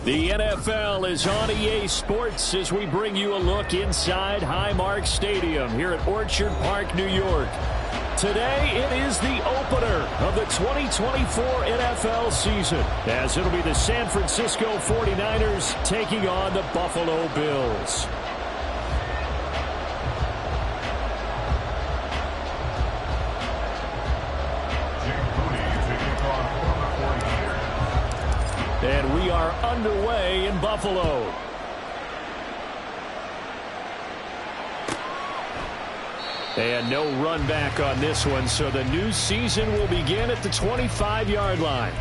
The NFL is on EA Sports as we bring you a look inside Highmark Stadium here at Orchard Park, New York. Today, it is the opener of the 2024 NFL season, as it'll be the San Francisco 49ers taking on the Buffalo Bills. And we are underway in Buffalo. And no run back on this one, so the new season will begin at the 25-yard line.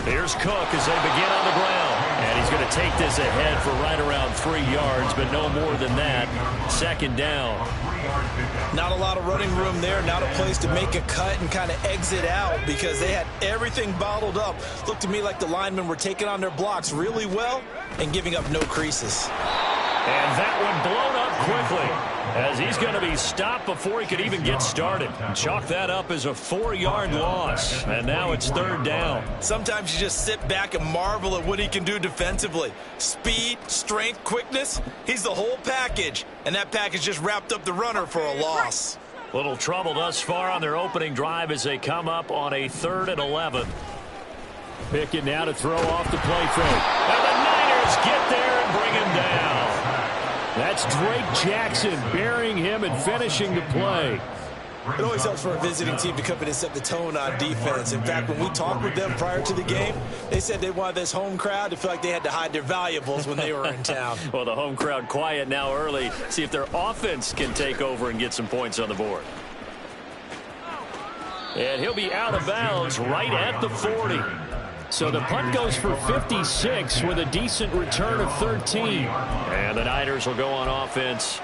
Here's Cook as they begin on the ground. And he's going to take this ahead for right around 3 yards, but no more than that. Second down. Not a lot of running room there. Not a place to make a cut and kind of exit out because they had everything bottled up. Looked to me like the linemen were taking on their blocks really well and giving up no creases. And that one blown up quickly as he's going to be stopped before he could even get started. Chalk that up as a 4-yard loss, and now it's third down. Sometimes you just sit back and marvel at what he can do defensively. Speed, strength, quickness, he's the whole package, and that package just wrapped up the runner for a loss. Little trouble thus far on their opening drive as they come up on a 3rd and 11. Pickett now to throw off the play fake. And the Niners get there and bring him down. That's Drake Jackson burying him and finishing the play. It always helps for a visiting team to come in and set the tone on defense. In fact, when we talked with them prior to the game, they said they wanted this home crowd to feel like they had to hide their valuables when they were in town. Well, the home crowd quiet now early. See if their offense can take over and get some points on the board. And he'll be out of bounds right at the 40. So the punt goes for 56 with a decent return of 13. And the Niners will go on offense,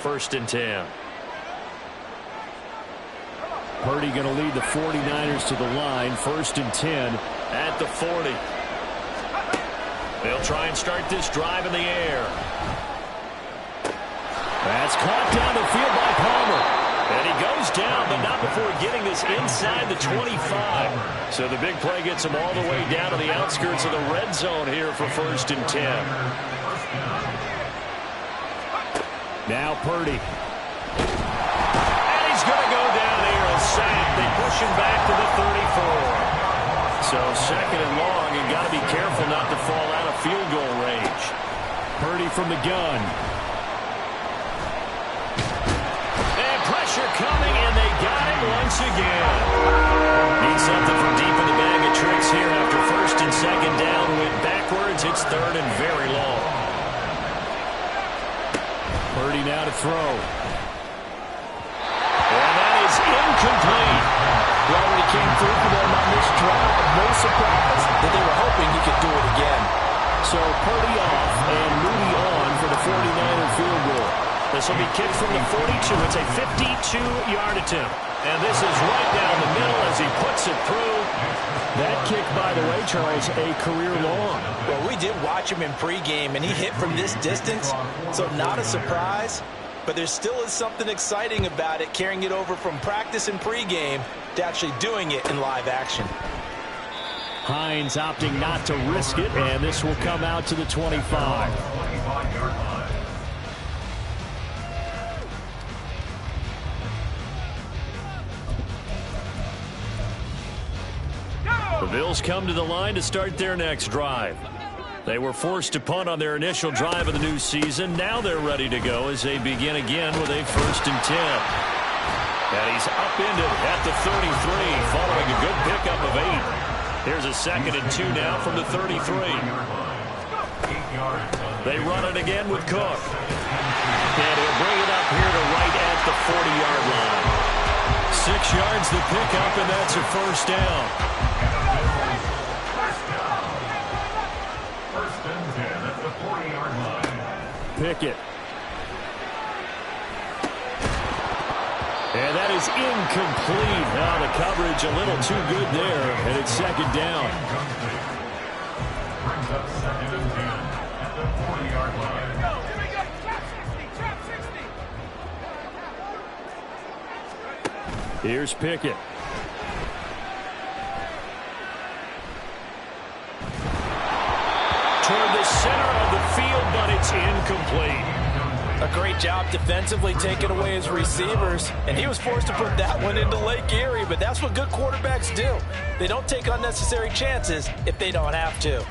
1st and 10. Purdy going to lead the 49ers to the line, 1st and 10 at the 40. They'll try and start this drive in the air. That's caught down the field by Palmer. And he goes down, but not before getting this inside the 25. So the big play gets him all the way down to the outskirts of the red zone here for 1st and 10. Now Purdy. And he's going to go down here, a sack. They push him back to the 34. So 2nd and long, and got to be careful not to fall out of field goal range. Purdy from the gun. Coming, and they got it once again. Need something from deep in the bag of tricks here after 1st and 2nd down. Went backwards. It's 3rd and very long. Purdy now to throw. And that is incomplete. Well, when he came through for them on this drive, no surprise that they were hoping he could do it again. So Purdy off and Moody on for the 49er field goal. This will be kicked from the 42. It's a 52-yard attempt. And this is right down the middle as he puts it through. That kick, by the way, Charles, a career long. Well, we did watch him in pregame, and he hit from this distance, so not a surprise. But there still is something exciting about it, carrying it over from practice and pregame to actually doing it in live action. Hines opting not to risk it, and this will come out to the 25. The Bills come to the line to start their next drive. They were forced to punt on their initial drive of the new season. Now they're ready to go as they begin again with a 1st and 10. And he's upended at the 33 following a good pickup of 8. Here's a 2nd and 2 now from the 33. They run it again with Cook. And he'll bring it up here to right at the 40-yard line. 6 yards the pickup, and that's a 1st down. Pickett. is incomplete. Now the coverage a little too good there, and it's second down. Brings up second and 10 at the 40-yard line. Here's Pickett. Toward the center of the field, but it's incomplete. A great job defensively taking away his receivers, and he was forced to put that one into Lake Erie, but that's what good quarterbacks do. They don't take unnecessary chances if they don't have to.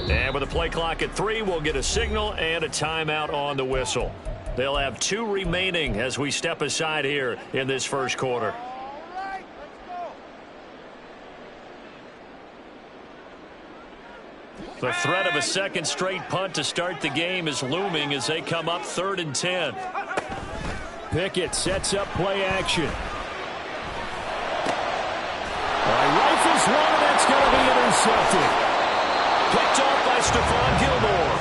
And with the play clock at 3, we'll get a signal and a timeout on the whistle. They'll have 2 remaining as we step aside here in this first quarter. The threat of a second straight punt to start the game is looming as they come up 3rd and 10. Pickett sets up play action. Rifles one, and that's going to be intercepted. Picked off by Stephon Gilmore.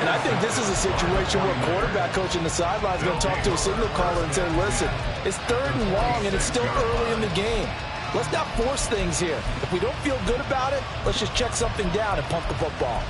And I think this is a situation where quarterback coach in the sideline is going to talk to a signal caller and say, listen, it's 3rd and long, and it's still early in the game. Let's not force things here. If we don't feel good about it, let's just check something down and pump the football.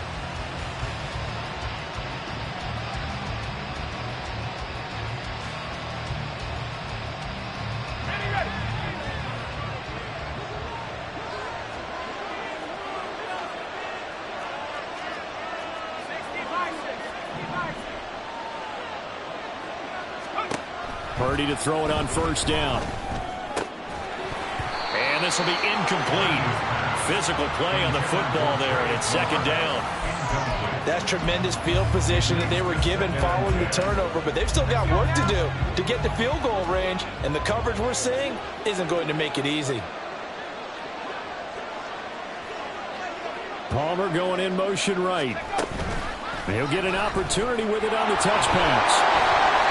Purdy to throw it on 1st down. And this will be incomplete. Physical play on the football there, and it's 2nd down. That's tremendous field position that they were given following the turnover, but they've still got work to do to get the field goal range, and the coverage we're seeing isn't going to make it easy. Palmer going in motion right. He'll get an opportunity with it on the touch pass.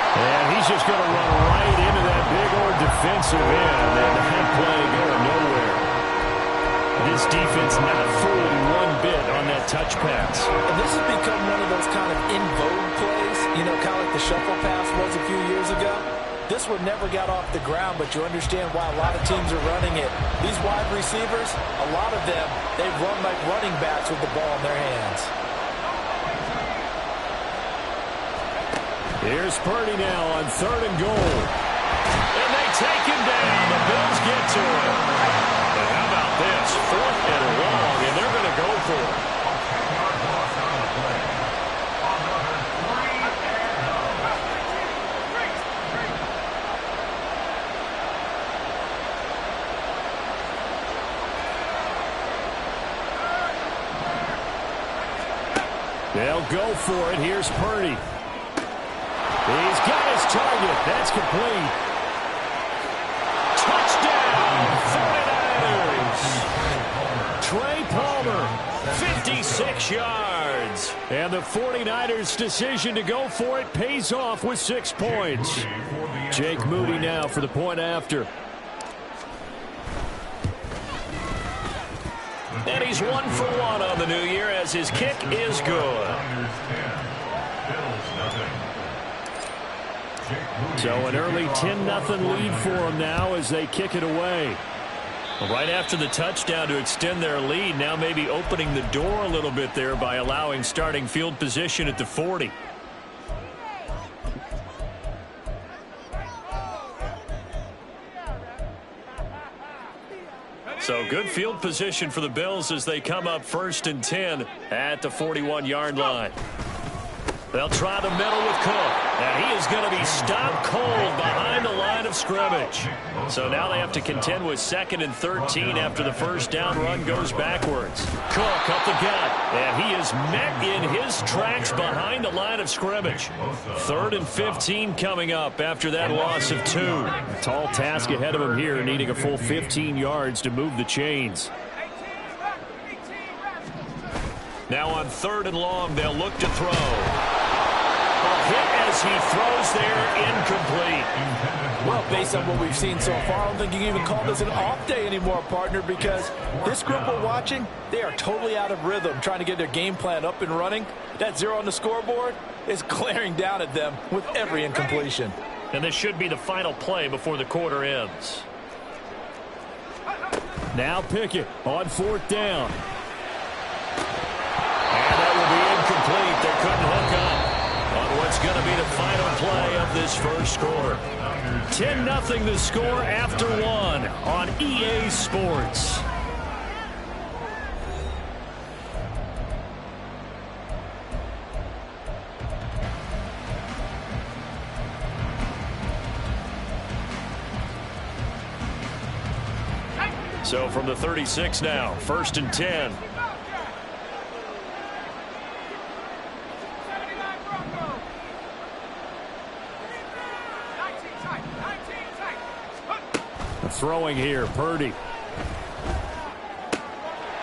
And he's just going to run right into that big old defensive end, and that play going nowhere. This defense not fooled one bit on that touch pass. And this has become one of those kind of in vogue plays, you know, kind of like the shuffle pass was a few years ago. This one never got off the ground, but you understand why a lot of teams are running it. These wide receivers, a lot of them, they run like running backs with the ball in their hands. Here's Purdy now on 3rd and goal. And they take him down. The Bills get to him. And how about this? 4th and long, and they're going to go for it. They'll go for it. Here's Purdy. He's got his target. That's complete. Touchdown, 49ers. Trey Palmer, 56 yards. And the 49ers' decision to go for it pays off with 6 points. Jake Moody now for the point after. And he's 1 for 1 on the new year as his kick is good. So an early 10-0 lead for them now as they kick it away. Right after the touchdown to extend their lead, now maybe opening the door a little bit there by allowing starting field position at the 40. So good field position for the Bills as they come up 1st and 10 at the 41-yard line. They'll try the middle with Cook. And he is going to be stopped cold behind the line of scrimmage. So now they have to contend with 2nd and 13 after the 1st down run goes backwards. Cook up the gut. And he is met in his tracks behind the line of scrimmage. 3rd and 15 coming up after that loss of 2. A tall task ahead of him here, needing a full 15 yards to move the chains. Now on 3rd and long, they'll look to throw. A hit as he throws there, incomplete. Well, based on what we've seen so far, I don't think you can even call this an off day anymore, partner, because this group we're watching, they are totally out of rhythm, trying to get their game plan up and running. That 0 on the scoreboard is glaring down at them with every incompletion. And this should be the final play before the quarter ends. Now Pickett on 4th down. And that will be incomplete. They couldn't hook up on what's going to be the final play of this first quarter. 10-0 the score after 1 on EA Sports. So from the 36 now, 1st and 10. Throwing here, Purdy.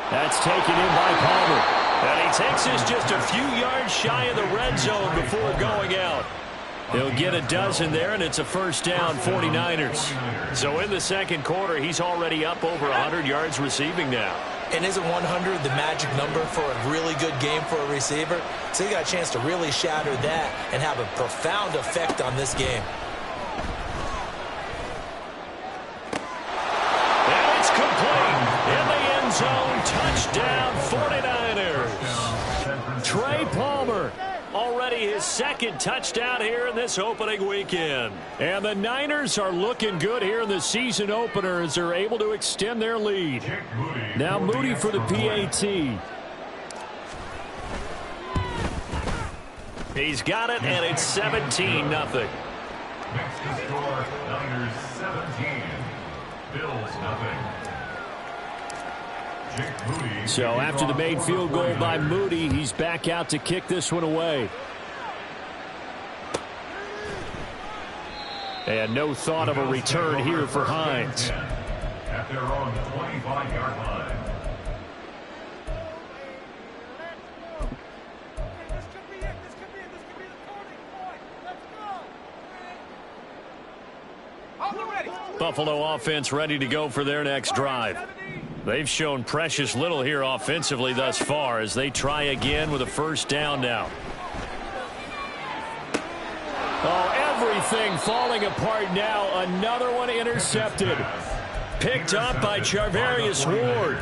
That's taken in by Palmer. And he takes this just a few yards shy of the red zone before going out. He'll get a dozen there, and it's a 1st down, 49ers. So in the second quarter, he's already up over 100 yards receiving now. And isn't 100 the magic number for a really good game for a receiver? So he got a chance to really shatter that and have a profound effect on this game. And it's complete in the end zone. Touchdown, 49ers. Trey Palmer. Already his 2nd touchdown here in this opening weekend. And the Niners are looking good here in the season opener as they're able to extend their lead. Now Moody for the PAT. He's got it, and it's 17-0. Next to score, Niners 17, Bills 0. So after the made field goal by Moody, he's back out to kick this one away. And no thought of a return here for Hines. At their own 25-yard line. Buffalo offense ready to go for their next drive. They've shown precious little here offensively thus far as they try again with a 1st down now. Oh, everything falling apart now. Another one intercepted. Picked up by Charvarius Ward.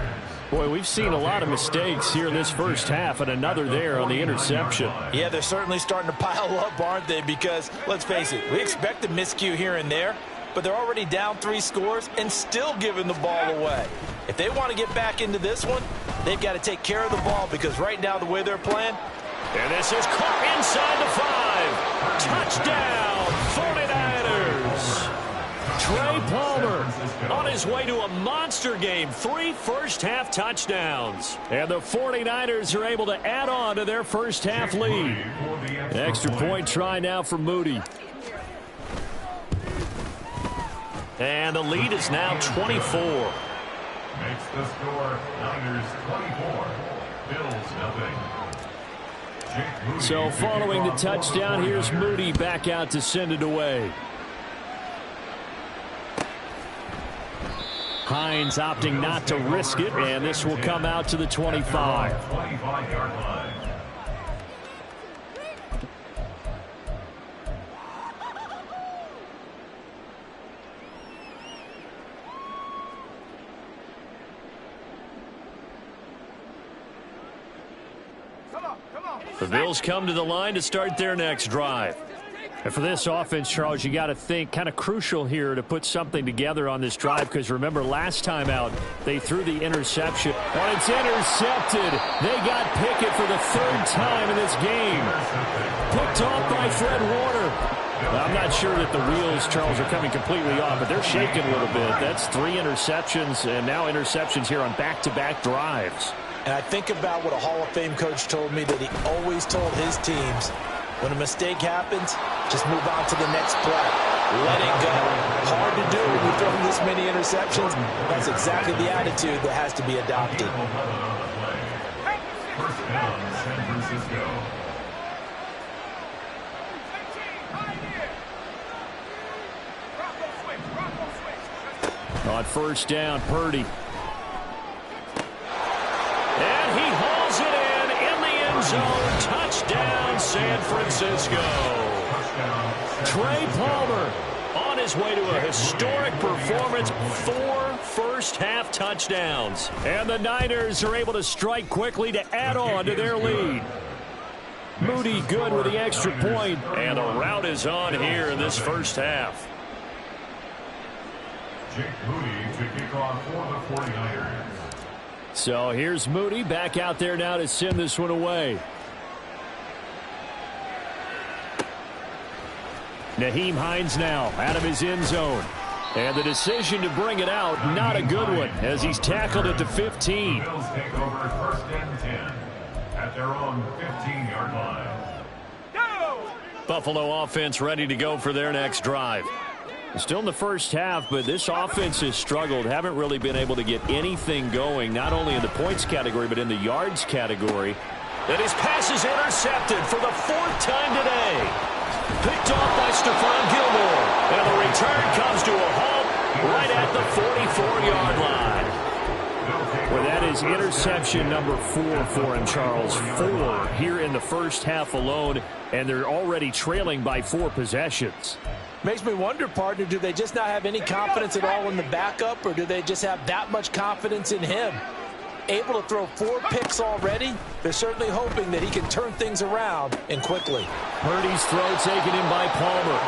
Boy, we've seen a lot of mistakes here in this first half, and another there on the interception. Yeah, they're certainly starting to pile up, aren't they? Because, let's face it, we expect a miscue here and there, but they're already down 3 scores and still giving the ball away. If they want to get back into this one, they've got to take care of the ball because right now the way they're playing. And this is caught inside the 5. Touchdown, 49ers. Trey Palmer on his way to a monster game. 3 first-half touchdowns. And the 49ers are able to add on to their first-half lead. An extra point try now for Moody. And the lead is now 24. Makes the score Niners 24, Bills 0. So following the touchdown, here's Moody back out to send it away. Hines opting not to risk it, and this will come out to the 25. 25-yard line. The Bills come to the line to start their next drive. And for this offense, Charles, you got to think kind of crucial here to put something together on this drive because remember last time out they threw the interception. And it's intercepted. They got Pickett for the 3rd time in this game. Picked off by Fred Warner. Well, I'm not sure that the wheels, Charles, are coming completely off, but they're shaking a little bit. That's 3 interceptions and now interceptions here on back-to-back drives. And I think about what a Hall of Fame coach told me that he always told his teams, when a mistake happens, just move on to the next play. Let it go. Hard to do when you throw this many interceptions. That's exactly the attitude that has to be adopted. First down, San Francisco. On first down, Purdy. And he hauls it in the end zone. Touchdown, San Francisco. Trey Palmer on his way to a historic performance. 4 first-half touchdowns. And the Niners are able to strike quickly to add on to their lead. Moody good with the extra point, and the route is on here in this first half. Jake Moody to kick off for the 49ers. So here's Moody back out there now to send this one away. Nyheim Hines now out of his end zone. And the decision to bring it out, not a good one, as he's tackled at the 15. The Bills take over first and 10 at their own 15-yard line. Buffalo offense ready to go for their next drive. Still in the first half, but this offense has struggled. Haven't really been able to get anything going, not only in the points category, but in the yards category. And his pass is intercepted for the 4th time today. Picked off by Stephon Gilmore. And the return comes to a halt right at the 44-yard line. Well, that is interception number 4 for him, Charles. 4 here in the first half alone, and they're already trailing by 4 possessions. Makes me wonder, partner, do they just not have any confidence at all in the backup, or do they just have that much confidence in him? Able to throw 4 picks already, they're certainly hoping that he can turn things around and quickly. Purdy's throw taken in by Palmer.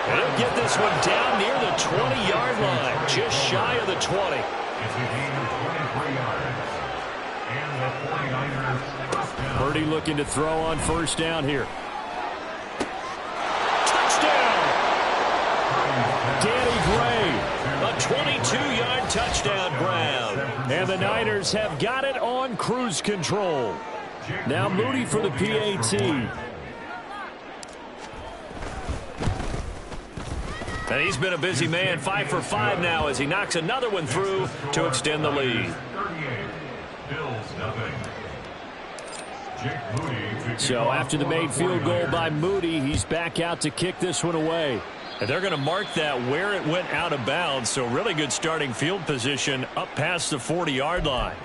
And he'll get this one down near the 20-yard line, just shy of the 20. It's a gain of 23 yards. And the 49ers first down. Purdy looking to throw on first down here. Danny Gray, a 22-yard touchdown grab. And the Niners have got it on cruise control. Now Moody for the PAT. And he's been a busy man, 5 for 5 now as he knocks another one through to extend the lead. 38. Bills nothing. Jake Moody to kick So off after the for made field goal 49ers. by Moody, he's back out to kick this one away. And they're going to mark that where it went out of bounds. So really good starting field position up past the 40-yard line.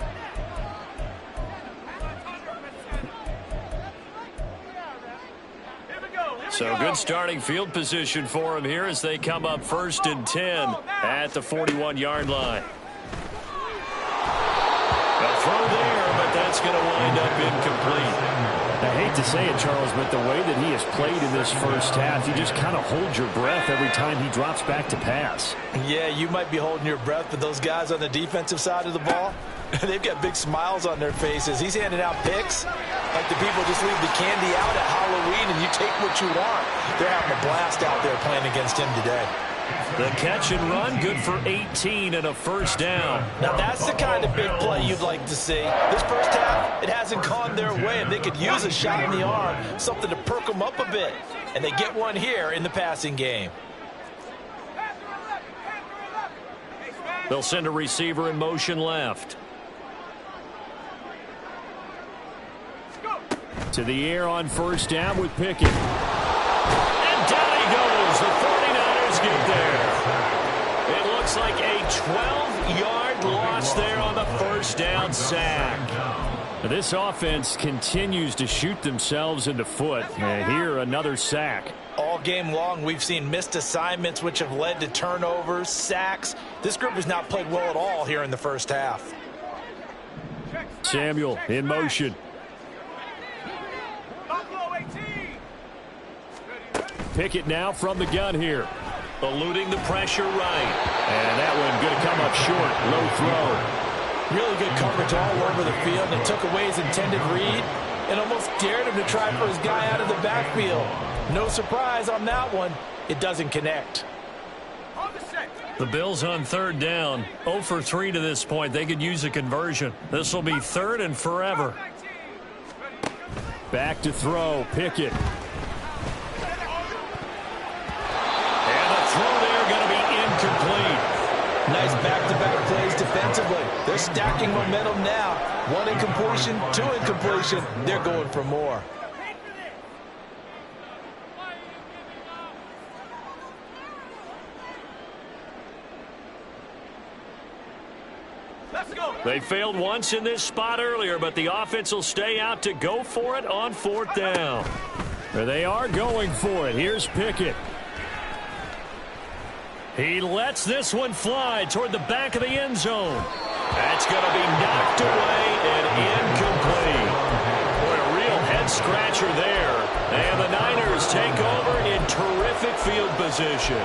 So good starting field position for him here as they come up first and 10 at the 41-yard line. A throw there, but that's going to wind up incomplete. I hate to say it, Charles, but the way that he has played in this first half, you just kind of hold your breath every time he drops back to pass. Yeah, you might be holding your breath, but those guys on the defensive side of the ball, they've got big smiles on their faces. He's handing out picks like the people just leave the candy out at Halloween and you take what you want. They're having a blast out there playing against him today. The catch and run, good for 18 and a first down. Now that's the kind of big play you'd like to see. This first half, it hasn't gone their way, and they could use a shot in the arm, something to perk them up a bit. And they get one here in the passing game. They'll send a receiver in motion left. To the air on first down with Pickett. And down he goes. The 49ers get there. It looks like a 12-yard loss there on the first down sack. This offense continues to shoot themselves in the foot. And here, another sack. All game long, we've seen missed assignments, which have led to turnovers, sacks. This group has not played well at all here in the first half. Samuel in motion. Pickett now from the gun here. Eluding the pressure right. And that one going to come up short. Low throw. Really good coverage all over the field, and took away his intended read and almost dared him to try for his guy out of the backfield. No surprise on that one. It doesn't connect. The Bills on third down. 0 for 3 to this point. They could use a conversion. This will be third and forever. Back to throw. Pickett. And the throw there going to be incomplete. Nice back-to-back plays defensively. defensively. They're stacking momentum now. 1 incompletion, 2 incompletion. They're going for more. They failed once in this spot earlier, but the offense will stay out to go for it on 4th down. There they are going for it. Here's Pickett. He lets this one fly toward the back of the end zone. That's going to be knocked away and incomplete. Boy, a real head-scratcher there. And the Niners take over in terrific field position.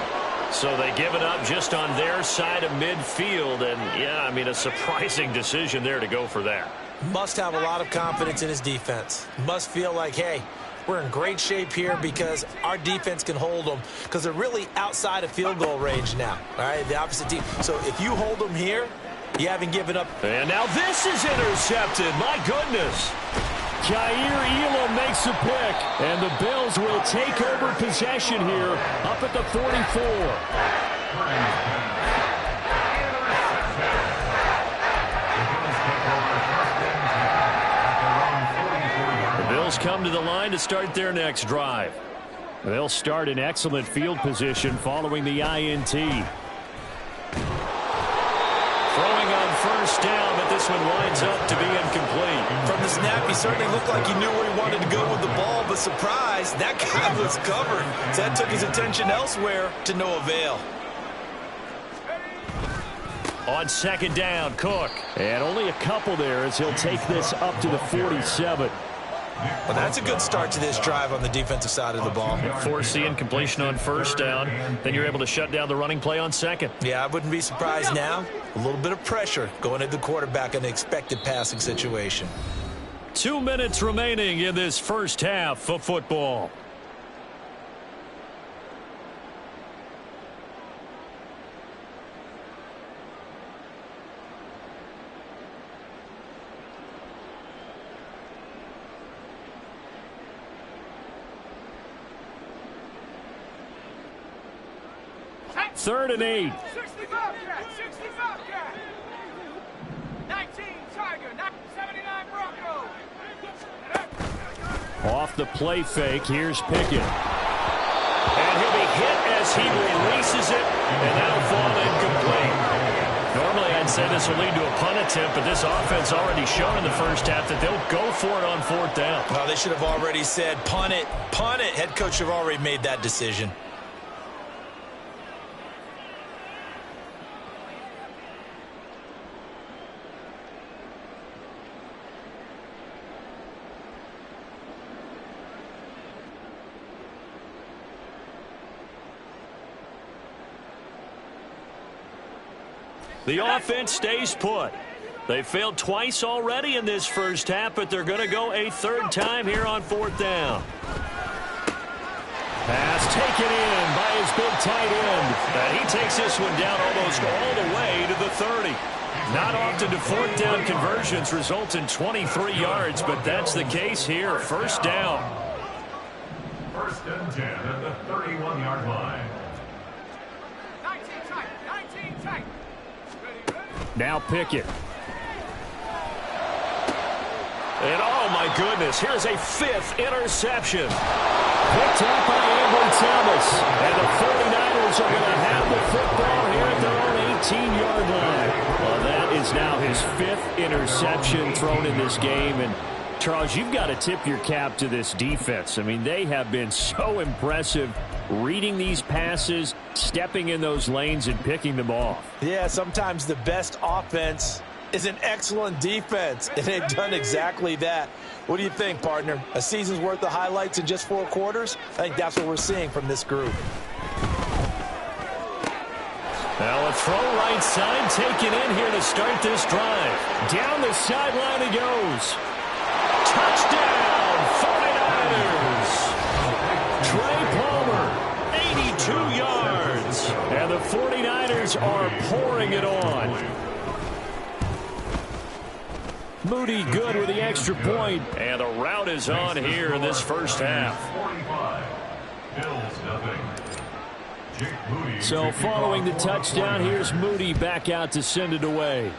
So they give it up just on their side of midfield. And, yeah, I mean, a surprising decision there to go for that. Must have a lot of confidence in his defense. Must feel like, hey, we're in great shape here because our defense can hold them because they're really outside of field goal range now. All right, the opposite team. So if you hold them here, you haven't given up. And now this is intercepted. My goodness. Jair Elam makes a pick, and the Bills will take over possession here up at the 44. The Bills come to the line to start their next drive. They'll start in excellent field position following the INT. Throwing on first down, but this one winds up to be incomplete. From the snap, he certainly looked like he knew where he wanted to go with the ball, but surprise, that guy was covered. So that took his attention elsewhere to no avail. On 2nd down, Cook. And only a couple there as he'll take this up to the 47. Well, that's a good start to this drive on the defensive side of the ball. Force the incompletion on first down. Then you're able to shut down the running play on 2nd. Yeah, I wouldn't be surprised now. A little bit of pressure going at the quarterback in an expected passing situation. 2 minutes remaining in this first half of football. Third and 8. 65 cat, 65 cat. 19 Tiger, 79 Bronco. Off the play fake, here's Pickett. And he'll be hit as he releases it, and that'll fall incomplete. Normally I'd say this will lead to a punt attempt, but this offense already shown in the first half that they'll go for it on 4th down. Well, they should have already said punt it, punt it. Head coach should have already made that decision. The offense stays put. They failed twice already in this first half, but they're going to go a 3rd time here on 4th down. Pass taken in by his big tight end. And he takes this one down almost all the way to the 30. Not often do 4th down conversions result in 23 yards, but that's the case here. First down. 1st and 10 at the 31-yard line. 19 tight, 19 tight. Now Pickett. And oh my goodness, here's a 5th interception. Picked up by Ambry Thomas. And the 49ers are going to have the football here at their own 18-yard line. Well, that is now his 5th interception thrown in this game. And Charles, you've got to tip your cap to this defense. I mean, they have been so impressive reading these passes, stepping in those lanes, and picking them off. Yeah, sometimes the best offense is an excellent defense, and they've done exactly that. What do you think, partner? A season's worth of highlights in just 4 quarters? I think that's what we're seeing from this group. Now a throw right side taken in here to start this drive. Down the sideline he goes. Touchdown, 49ers. Trey Palmer, 82 yards. And the 49ers are pouring it on. Moody good with the extra point. And the route is on here in this first half. 45. Bills nothing. So following the touchdown, here's Moody back out to send it away.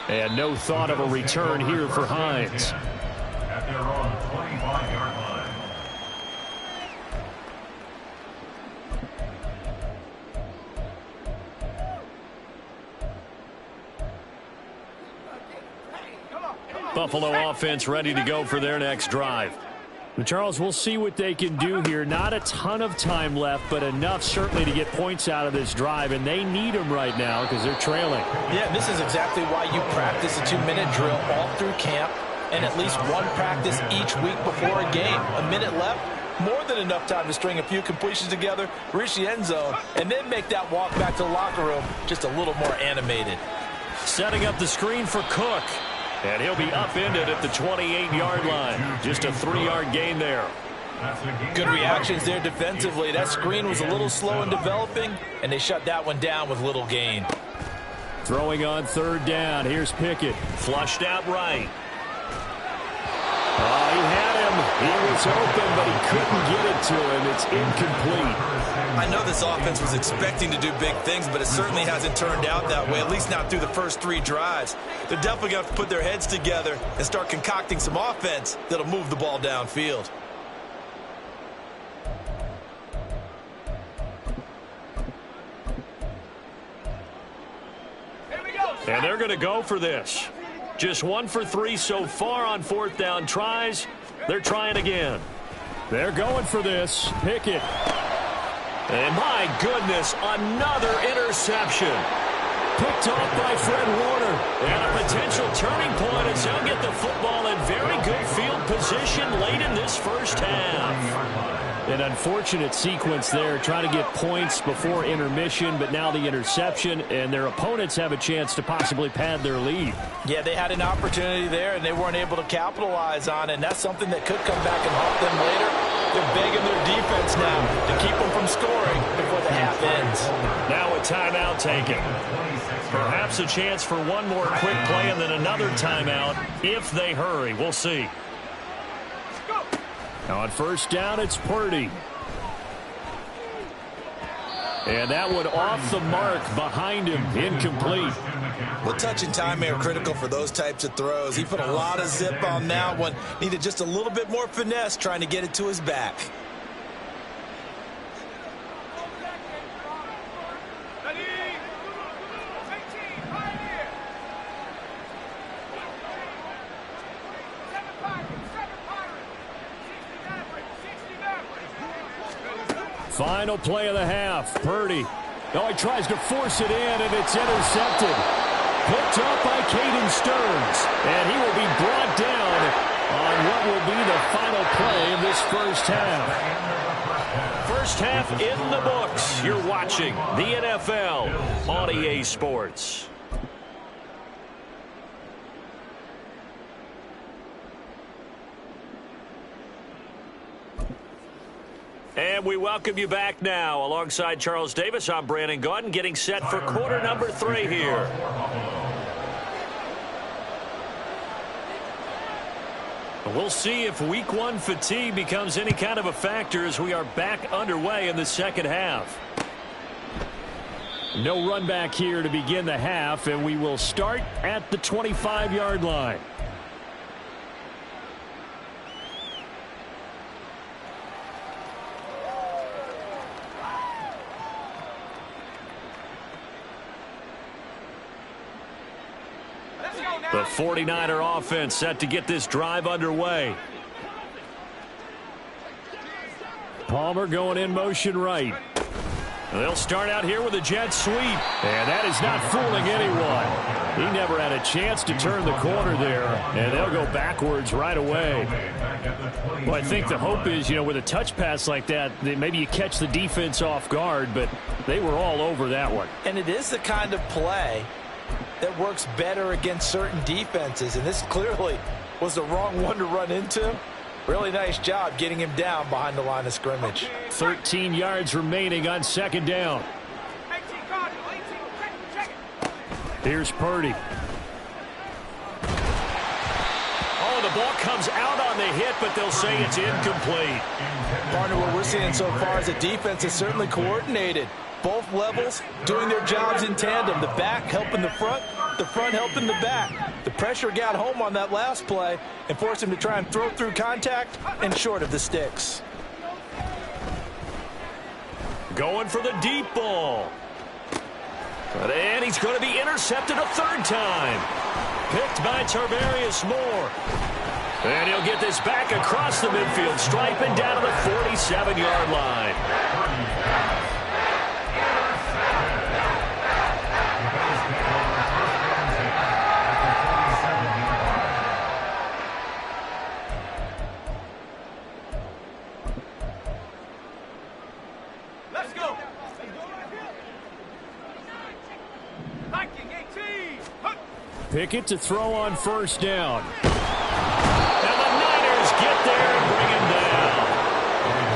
And no thought of a return here for Hines. At their own 25-yard line. Buffalo offense ready to go for their next drive. Charles, we'll see what they can do here. Not a ton of time left, but enough certainly to get points out of this drive, and they need them right now because they're trailing. Yeah, this is exactly why you practice a 2-minute drill all through camp and at least one practice each week before a game. A minute left, more than enough time to string a few completions together, reach the end zone, and then make that walk back to the locker room just a little more animated. Setting up the screen for Cook. And he'll be upended at the 28-yard line. Just a 3-yard gain there. Good reactions there defensively. That screen was a little slow in developing, and they shut that one down with little gain. Throwing on 3rd down. Here's Pickett. Flushed out right. Oh, he had him. He was open, but he couldn't get it to him. It's incomplete. I know this offense was expecting to do big things, but it certainly hasn't turned out that way, at least not through the first 3 drives. They're definitely going to have to put their heads together and start concocting some offense that'll move the ball downfield. And they're going to go for this. Just 1 for 3 so far on 4th down tries. They're trying again. They're going for this. Pickett. And my goodness, another interception. Picked off by Fred Warner. And a potential turning point as he'll get the football in very good field position late in this first half. An unfortunate sequence there, trying to get points before intermission, but now the interception, and their opponents have a chance to possibly pad their lead. Yeah, they had an opportunity there, and they weren't able to capitalize on it, and that's something that could come back and haunt them later. They're begging their defense now to keep them from scoring before the half ends. Now a timeout taken. Perhaps a chance for one more quick play and then another timeout if they hurry. We'll see. Now on 1st down, it's Purdy. And that one off the mark behind him, incomplete. Well, touch and timing are critical for those types of throws. He put a lot of zip on that one. Needed just a little bit more finesse trying to get it to his back. Final play of the half. Purdy. Oh, he tries to force it in, and it's intercepted. Picked up by Caden Stearns. And he will be brought down on what will be the final play of this first half. First half in the books. You're watching the NFL on EA Sports. And we welcome you back now. Alongside Charles Davis, I'm Brandon Gaudin, getting set for quarter number 3 here. We'll see if week 1 fatigue becomes any kind of a factor as we are back underway in the second half. No run back here to begin the half, and we will start at the 25-yard line. The 49er offense set to get this drive underway. Palmer going in motion right. They'll start out here with a jet sweep. And that is not fooling anyone. He never had a chance to turn the corner there. And they'll go backwards right away. Well, I think the hope is, with a touch pass like that, maybe you catch the defense off guard, but they were all over that one. And it is the kind of play that works better against certain defenses, and this clearly was the wrong one to run into. Really nice job getting him down behind the line of scrimmage. 13 yards remaining on 2nd down. Here's Purdy. Oh, the ball comes out on the hit, but they'll say it's incomplete. Partner, what we're seeing so far is the defense is certainly coordinated. Both levels doing their jobs in tandem. The back helping the front, helped the front, helping the back. The pressure got home on that last play and forced him to try and throw through contact and short of the sticks. Going for the deep ball. And he's going to be intercepted a third time. Picked by Tarvarius Moore. And he'll get this back across the midfield stripe and down to the 47-yard line. Let's go. Viking 18. Hup. Pickett to throw on first down. And the Niners get there and bring him down.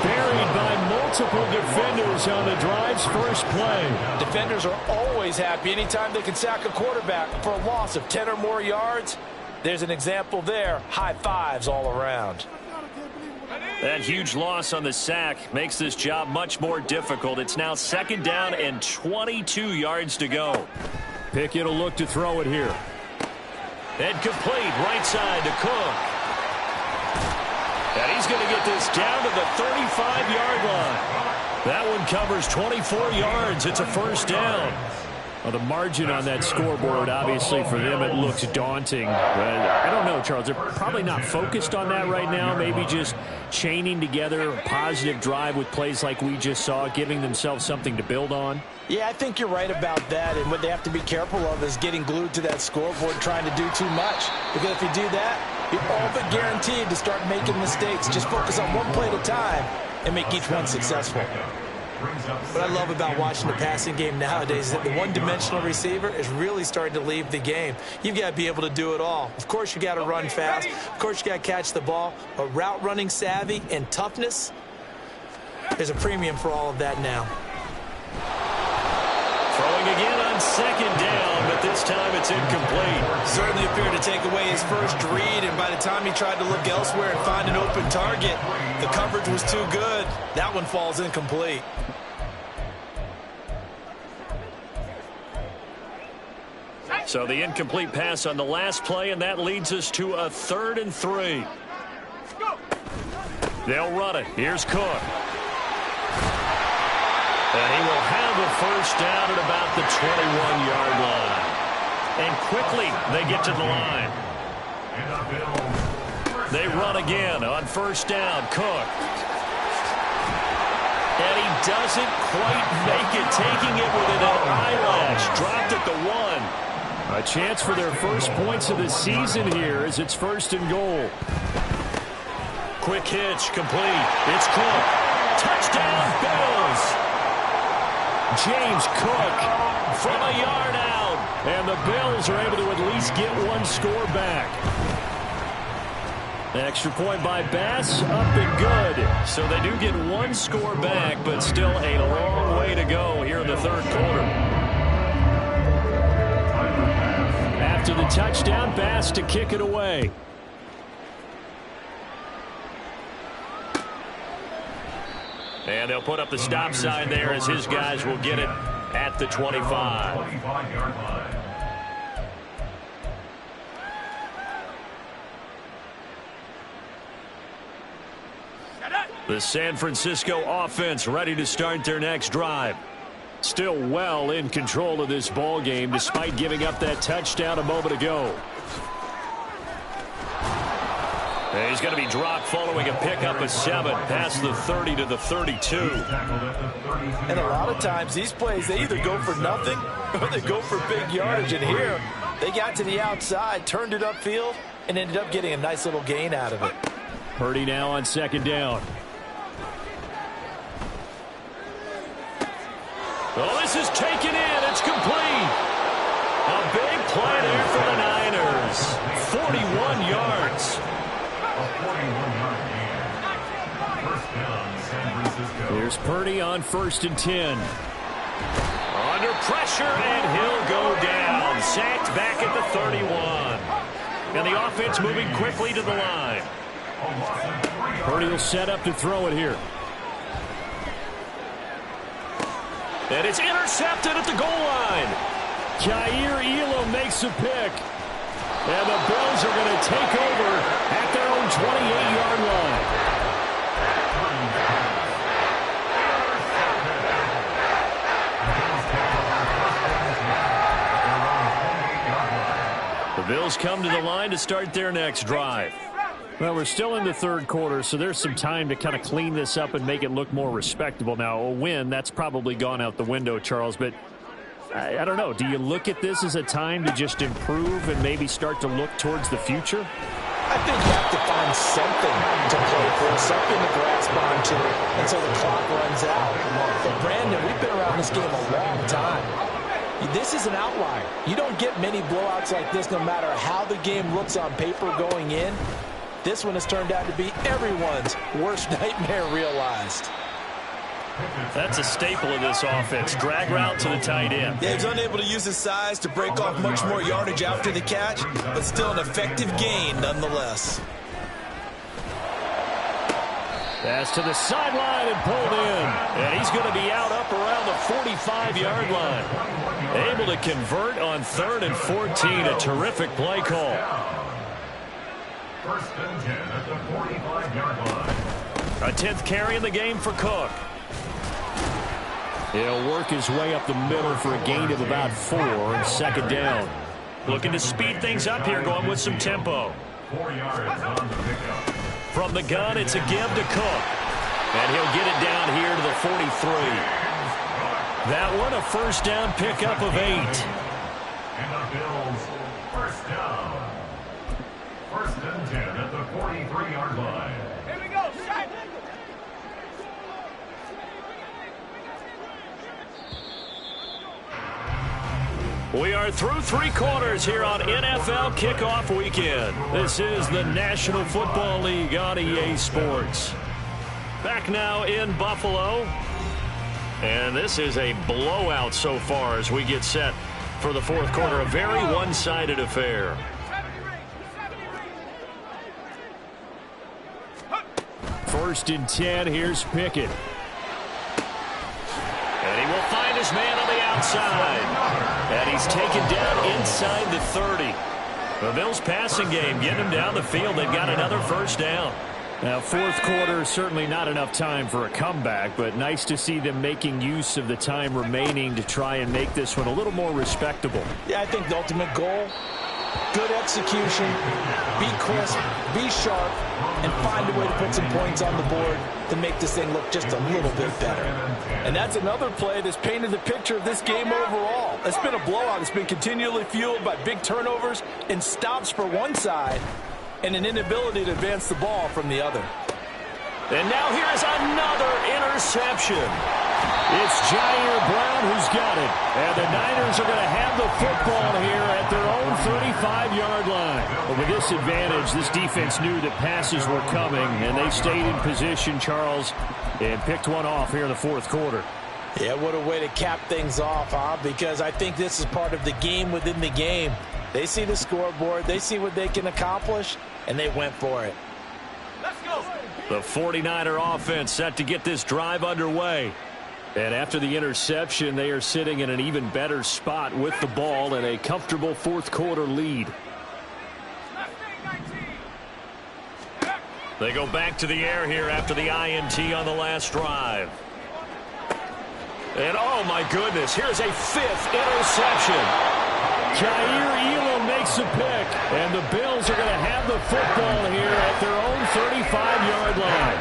Buried by multiple defenders on the drive's first play. Defenders are always happy anytime they can sack a quarterback for a loss of 10 or more yards. There's an example there. High fives all around. That huge loss on the sack makes this job much more difficult. It's now second down and 22 yards to go. Pickett will look to throw it here. And complete right side to Cook. And he's going to get this down to the 35-yard line. That one covers 24 yards. It's a first down. Well, the margin on that scoreboard, obviously, for them, it looks daunting. But I don't know, Charles. They're probably not focused on that right now. Maybe just chaining together a positive drive with plays like we just saw, giving themselves something to build on. Yeah, I think you're right about that. And what they have to be careful of is getting glued to that scoreboard, trying to do too much. Because if you do that, you're all but guaranteed to start making mistakes. Just focus on one play at a time and make each one successful. What I love about watching the passing game nowadays is that the one-dimensional receiver is really starting to leave the game. You've got to be able to do it all. Of course, you got to run fast. Of course, you got to catch the ball. But route running savvy and toughness, there's a premium for all of that now. Throwing again on second down, but this time it's incomplete. Certainly appeared to take away his first read, and by the time he tried to look elsewhere and find an open target, the coverage was too good. That one falls incomplete. So the incomplete pass on the last play, and that leads us to a 3rd and 3. They'll run it. Here's Cook. And he will have a first down at about the 21-yard line. And quickly they get to the line. They run again on first down. Cook. And he doesn't quite make it, taking it within an eyelash. Dropped at the 1. A chance for their first points of the season here as it's 1st and goal. Quick hitch, complete. It's Cook. Touchdown, Bills. James Cook from a yard out. And the Bills are able to at least get one score back. An extra point by Bass, up and good. So they do get one score back, but still a long way to go here in the 3rd quarter. After the touchdown, Bass to kick it away. And they'll put up the stop sign there as his guys will get it at the 25. The San Francisco offense ready to start their next drive. Still well in control of this ball game despite giving up that touchdown a moment ago. And he's going to be dropped following a pickup of 7 past the 30 to the 32. And a lot of times these plays, they either go for nothing or they go for big yardage. And here, they got to the outside, turned it upfield, and ended up getting a nice little gain out of it. Purdy now on second down. Oh, this is taken in. It's complete. A big play there for the Niners. 41 yards. Here's Purdy on 1st and 10. Under pressure, and he'll go down. Sacked back at the 31. And the offense moving quickly to the line. Purdy will set up to throw it here. And it's intercepted at the goal line. Jair Elam makes a pick. And the Bills are going to take over at their own 28-yard line. The Bills come to the line to start their next drive. Well, we're still in the third quarter, so there's some time to kind of clean this up and make it look more respectable. Now, a win, that's probably gone out the window, Charles, but I don't know. Do you look at this as a time to just improve and maybe start to look towards the future? I think you have to find something to play for, something to grasp onto until the clock runs out. But, Brandon, we've been around this game a long time. This is an outlier. You don't get many blowouts like this no matter how the game looks on paper going in. This one has turned out to be everyone's worst nightmare realized. That's a staple of this offense. Drag route to the tight end. Yeah, he's unable to use his size to break off much more yardage after the catch, but still an effective gain nonetheless. Pass to the sideline and pulled in. And he's going to be out up around the 45-yard line. Able to convert on 3rd and 14. A terrific play call. First and 10 at the 45-yard line. A 10th carry in the game for Cook. He'll work his way up the middle for a gain of about 4 and 2nd down. Looking to speed things up here, going with some tempo. 4 yards on the pickup. From the gun, it's a give to Cook. And he'll get it down here to the 43. That one, a first down pickup of 8. And the Bills, first down. First and 10 at the 43-yard line. Here we go, set. We are through 3 quarters here on NFL Kickoff Weekend. This is the National Football League on EA Sports. Back now in Buffalo. And this is a blowout so far as we get set for the 4th quarter. A very one-sided affair. First and 10, here's Pickett. And he will find his man on the outside. And he's taken down inside the 30. The Bills passing game getting him down the field. They've got another first down. Now, 4th quarter, certainly not enough time for a comeback, but nice to see them making use of the time remaining to try and make this one a little more respectable. Yeah, I think the ultimate goal, good execution, be crisp, be sharp, and find a way to put some points on the board to make this thing look just a little bit better. And that's another play that's painted the picture of this game overall. It's been a blowout. It's been continually fueled by big turnovers and stops for one side and an inability to advance the ball from the other. And now here's another interception. It's Jair Brown who's got it. And the Niners are going to have the football here at their own 35-yard line. But with this advantage, this defense knew that passes were coming, and they stayed in position, Charles, and picked one off here in the 4th quarter. Yeah, what a way to cap things off, huh? Because I think this is part of the game within the game. They see the scoreboard, they see what they can accomplish, and they went for it. Let's go. The 49er offense set to get this drive underway. And after the interception, they are sitting in an even better spot with the ball and a comfortable 4th quarter lead. They go back to the air here after the INT on the last drive. And oh my goodness, here's a 5th interception. Jair Elam makes a pick, and the Bills are going to have the football here at their own 35-yard line.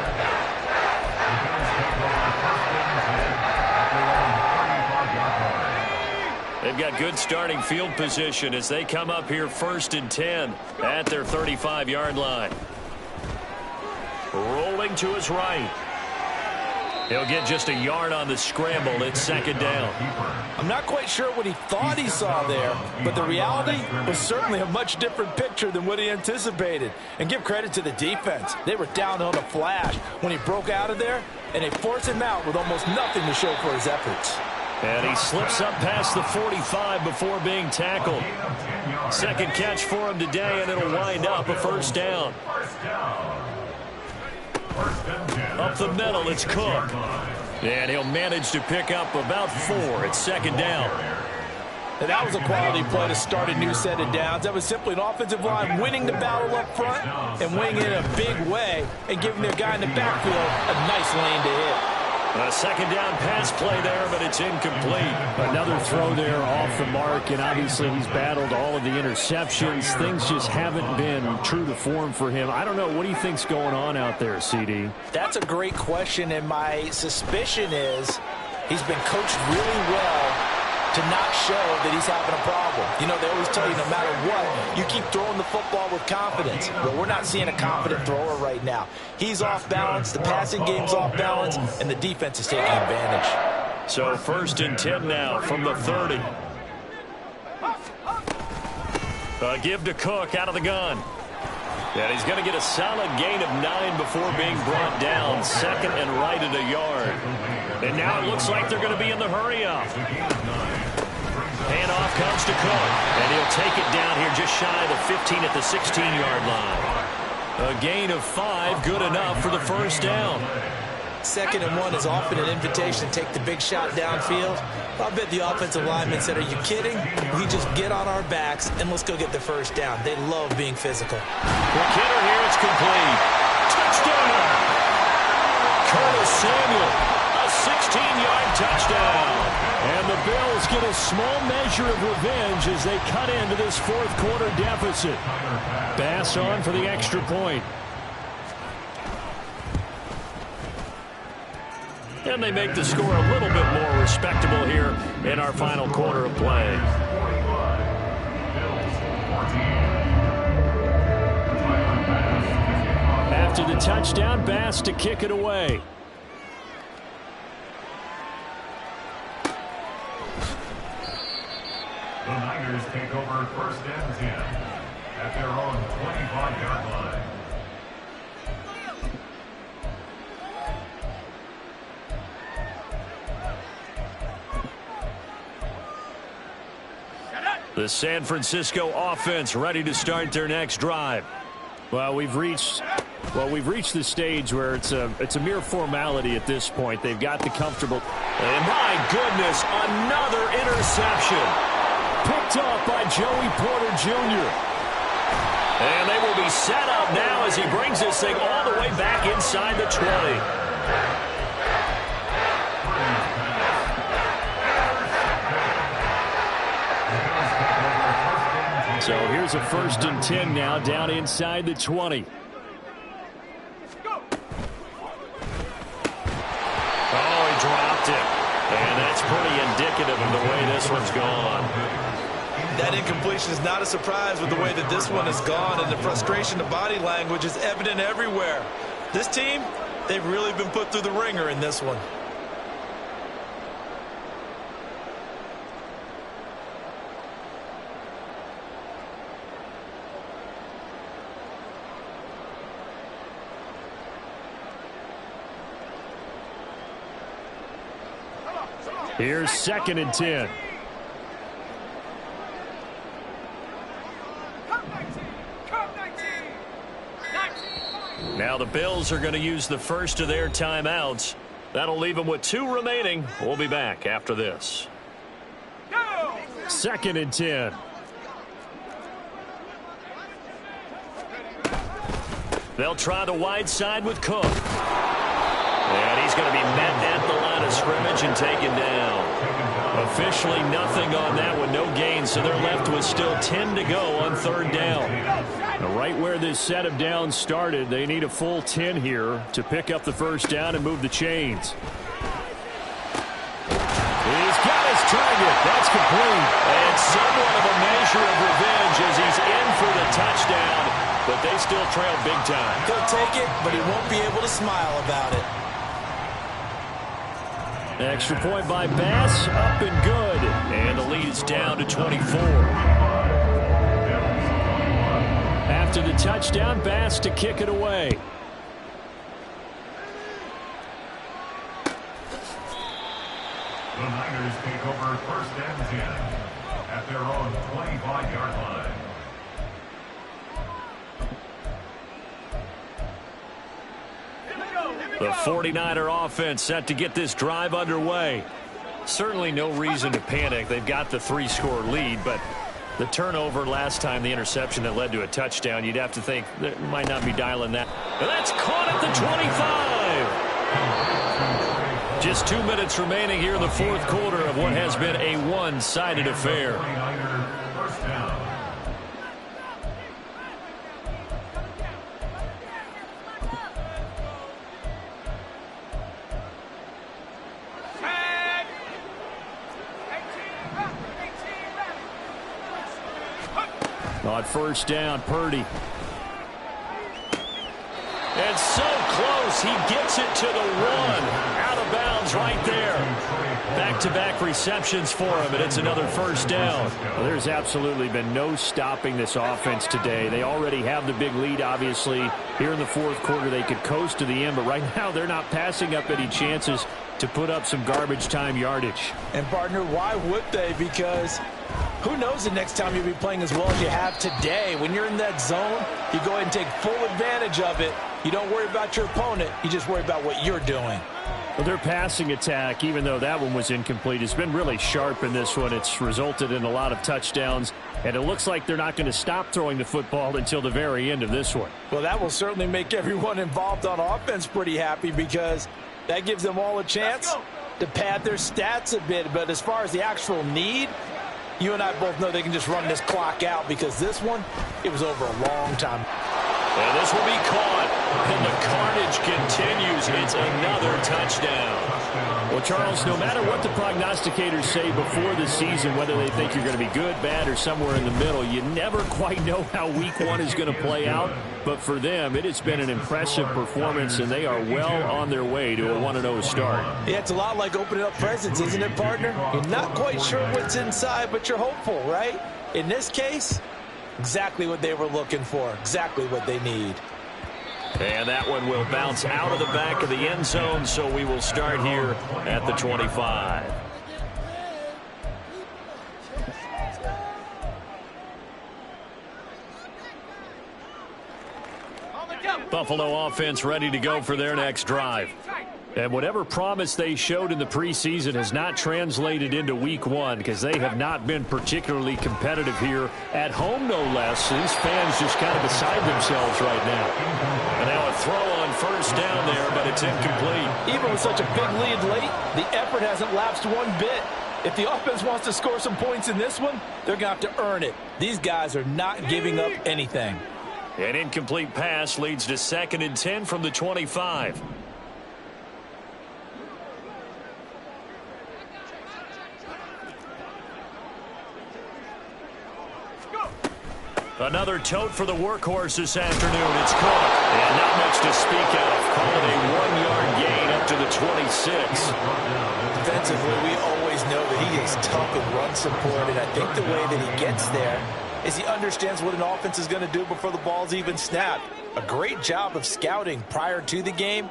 They've got good starting field position as they come up here 1st and 10 at their 35-yard line. Rolling to his right. He'll get just a yard on the scramble. It's 2nd down. I'm not quite sure what he thought he saw there, but the reality was certainly a much different picture than what he anticipated. And give credit to the defense. They were down on a flash when he broke out of there, and they forced him out with almost nothing to show for his efforts. And he slips up past the 45 before being tackled. 2nd catch for him today, and it'll wind up a first down. Up the middle, it's Cook. And he'll manage to pick up about 4 at 2nd down. And that was a quality play to start a new set of downs. That was simply an offensive line winning the battle up front and winning it in a big way and giving their guy in the backfield a nice lane to hit. A second down pass play there, but it's incomplete. Another throw there off the mark, and obviously he's battled all of the interceptions. Things just haven't been true to form for him. I don't know. What do you think's going on out there, CD? That's a great question, and my suspicion is he's been coached really well to not show that he's having a problem. You know, they always tell you no matter what, you keep throwing the football with confidence. But we're not seeing a confident thrower right now. He's off balance, the passing game's off balance, and the defense is taking advantage. So 1st and 10 now from the 30. Give to Cook out of the gun. And he's going to get a solid gain of 9 before being brought down. 2nd and right at a yard. And now it looks like they're going to be in the hurry-up. Handoff comes to Cook. And he'll take it down here just shy of the 15 at the 16-yard line. A gain of 5, good enough for the first down. 2nd and 1 is often an invitation to take the big shot downfield. I bet the offensive lineman said, are you kidding? We just get on our backs and let's go get the first down. They love being physical. McKinnon here, it's complete. Touchdown! Curtis Samuel, a 16-yard touchdown. And the Bills get a small measure of revenge as they cut into this 4th quarter deficit. Bass on for the extra point. And they make the score a little bit more respectable here in our final quarter of play. After the touchdown, Bass to kick it away. The Niners take over 1st and 10 at their own 25-yard line. The San Francisco offense ready to start their next drive. Well, we've reached the stage where it's a mere formality at this point. They've got the comfortable. And my goodness, another interception. Picked off by Joey Porter Jr. And they will be set up now as he brings this thing all the way back inside the 20. So here's a 1st and 10 now down inside the 20. Oh, he dropped it. And that's pretty indicative of the way this one's gone. That incompletion is not a surprise with the way that this one has gone, and the frustration, the body language is evident everywhere. This team, they've really been put through the ringer in this one. Here's 2nd and 10. Now the Bills are going to use the first of their timeouts. That'll leave them with 2 remaining. We'll be back after this. 2nd and 10. They'll try the wide side with Cook. And he's going to be met at the line of scrimmage and taken down. Officially nothing on that one, no gain, so they're left with still 10 to go on 3rd down. Now, right where this set of downs started, they need a full 10 here to pick up the first down and move the chains. He's got his target. That's complete. And somewhat of a measure of revenge as he's in for the touchdown, but they still trail big time. He'll take it, but he won't be able to smile about it. Extra point by Bass, up and good. And the lead is down to 24. After the touchdown, Bass to kick it away. The Niners take over 1st and 10 at their own 25-yard line. The 49er offense set to get this drive underway. Certainly no reason to panic. They've got the 3-score lead, but the turnover last time, the interception that led to a touchdown, you'd have to think they might not be dialing that. And that's caught at the 25. Just 2 minutes remaining here in the fourth quarter of what has been a one-sided affair. First down. On first down, Purdy. And so close, he gets it to the 1. Out of bounds right there. Back-to-back receptions for him, and it's another first down. Well, there's absolutely been no stopping this offense today. They already have the big lead, obviously. Here in the fourth quarter, they could coast to the end, but right now they're not passing up any chances to put up some garbage time yardage. And, partner, why would they? Because who knows the next time you'll be playing as well as you have today. When you're in that zone, you go ahead and take full advantage of it. You don't worry about your opponent. You just worry about what you're doing. Well, their passing attack, even though that one was incomplete, has been really sharp in this one. It's resulted in a lot of touchdowns, and it looks like they're not going to stop throwing the football until the very end of this one. Well, that will certainly make everyone involved on offense pretty happy, because that gives them all a chance to pad their stats a bit. But as far as the actual need, you and I both know they can just run this clock out, because this one, it was over a long time. And this will be caught, and the carnage continues. It's another touchdown. Well, Charles, no matter what the prognosticators say before the season, whether they think you're going to be good, bad, or somewhere in the middle, you never quite know how week one is going to play out. But for them, it has been an impressive performance, and they are well on their way to a 1-0 start. Yeah, it's a lot like opening up presents, isn't it, partner? You're not quite sure what's inside, but you're hopeful, right? In this case, exactly what they were looking for, exactly what they need. And that one will bounce out of the back of the end zone, so we will start here at the 25. Buffalo offense ready to go for their next drive. And whatever promise they showed in the preseason has not translated into week one, because they have not been particularly competitive here at home, no less. These fans just kind of beside themselves right now. And now a throw on first down there, but it's incomplete. Even with such a big lead late, the effort hasn't lapsed one bit. If the offense wants to score some points in this one, they're going to have to earn it. These guys are not giving up anything. An incomplete pass leads to 2nd and 10 from the 25. Another tote for the workhorse this afternoon. It's caught. And not much to speak of. Call it a 1-yard gain up to the 26. Defensively, we always know that he is tough in run support, and I think the way that he gets there is he understands what an offense is going to do before the ball's even snapped. A great job of scouting prior to the game,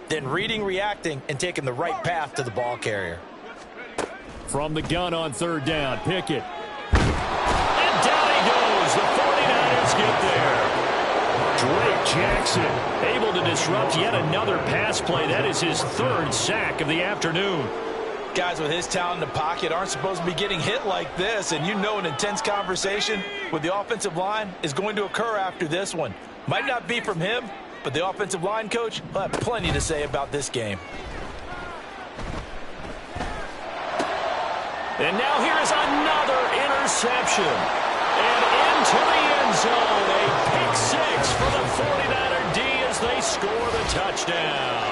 then reading, reacting, and taking the right path to the ball carrier. From the gun on third down, Pickett. And down he goes. The 49ers get there. Drake Jackson able to disrupt yet another pass play. That is his 3rd sack of the afternoon. Guys with his talent in the pocket aren't supposed to be getting hit like this, and you know an intense conversation with the offensive line is going to occur after this one. Might not be from him, but the offensive line coach will have plenty to say about this game. And now here is another interception. And into the end zone, a pick 6 for the 49er D as they score the touchdown.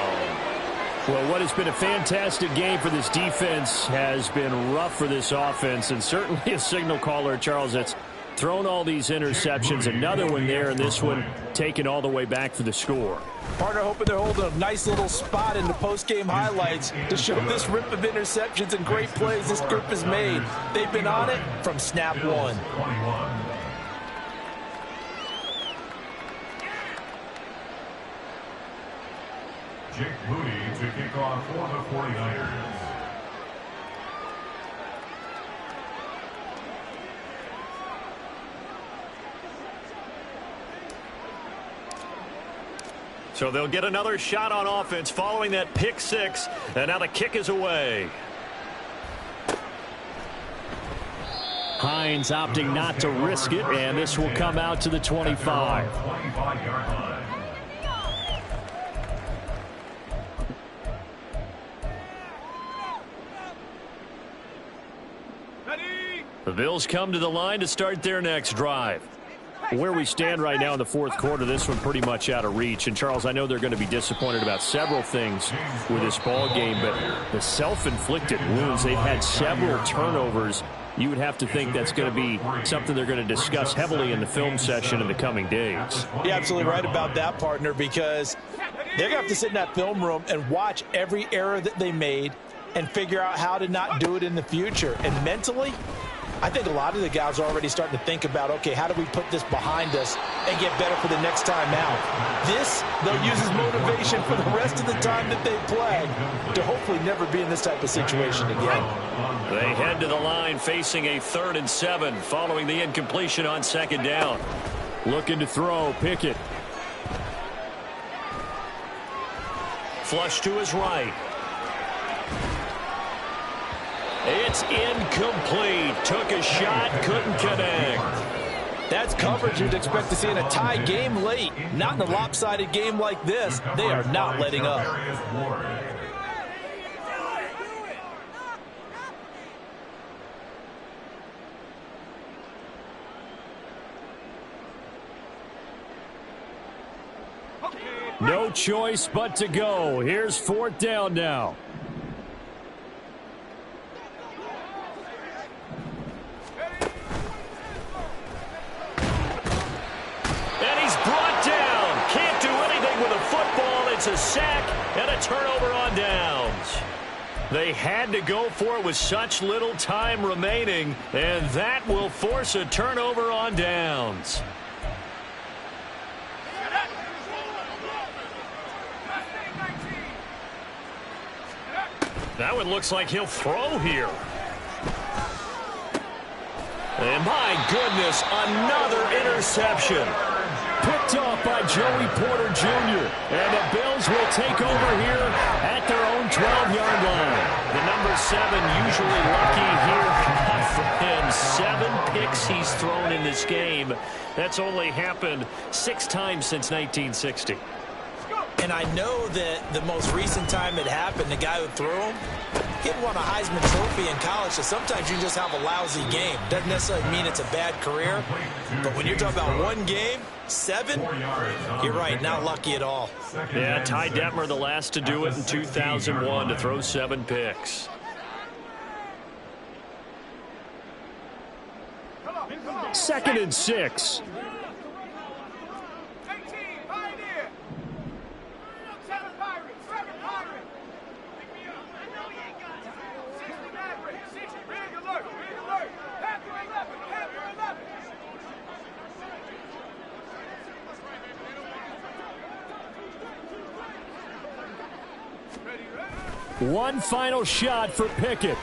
Well, what has been a fantastic game for this defense has been rough for this offense, and certainly a signal caller, Charles, that's thrown all these interceptions. Another one there, and this one taken all the way back for the score. Partner hoping they're holding a nice little spot in the post-game highlights to show this rip of interceptions and great plays this group has made. They've been on it from snap one. 21. Jake Moody to kick off for the 49ers. So they'll get another shot on offense following that pick 6, and now the kick is away. Hines opting not to risk it, and this will come out to the 25. 25-yard line. The Bills come to the line to start their next drive. Where we stand right now in the fourth quarter, this one pretty much out of reach. And, Charles, I know they're going to be disappointed about several things with this ball game, but the self-inflicted wounds, they've had several turnovers. You would have to think that's going to be something they're going to discuss heavily in the film session in the coming days. You're absolutely right about that, partner, because they're going to have to sit in that film room and watch every error that they made and figure out how to not do it in the future. And mentally, I think a lot of the guys are already starting to think about, okay, how do we put this behind us and get better for the next time out? This, they'll use as motivation for the rest of the time that they play to hopefully never be in this type of situation again. They head to the line facing a 3rd and 7 following the incompletion on 2nd down. Looking to throw, Pickett. Flush to his right. It's incomplete. Took a shot, couldn't connect. That's coverage you'd expect to see in a tie game late. Not in a lopsided game like this. They are not letting up. No choice but to go. Here's 4th down now. It's a sack and a turnover on downs. They had to go for it with such little time remaining, and that will force a turnover on downs. That one looks like he'll throw here. And my goodness, another interception. Picked off by Joey Porter Jr. And the Bills will take over here at their own 12-yard line. The number 7 usually lucky here. Not for him. 7 picks he's thrown in this game. That's only happened 6 times since 1960. And I know that the most recent time it happened, the guy who threw him, he had won a Heisman Trophy in college, so sometimes you just have a lousy game. Doesn't necessarily mean it's a bad career, but when you're talking about one game, 7, you're right, not lucky at all. Yeah, Ty Detmer, the last to do it in 2001, to throw 7 picks. Second and 6. One final shot for Pickett.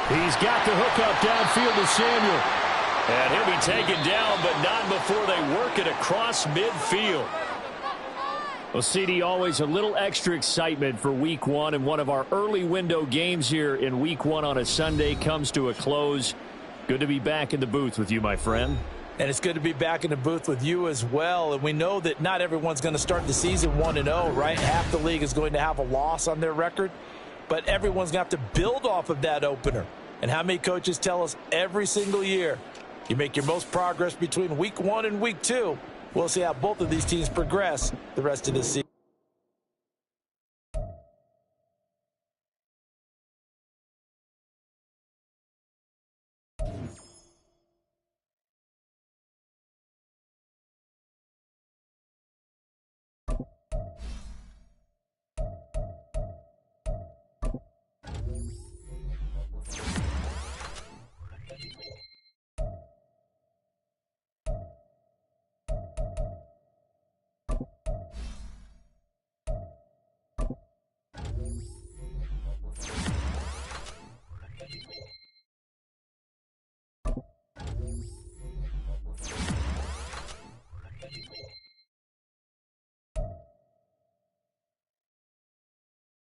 He's got the hook up downfield to Samuel. And he'll be taken down, but not before they work it across midfield. Well, CD, always a little extra excitement for Week 1, and one of our early window games here in Week 1 on a Sunday comes to a close. Good to be back in the booth with you, my friend. And it's good to be back in the booth with you as well. And we know that not everyone's going to start the season 1-0, right? Half the league is going to have a loss on their record. But everyone's going to have to build off of that opener. And how many coaches tell us every single year, you make your most progress between Week 1 and Week 2. We'll see how both of these teams progress the rest of this season.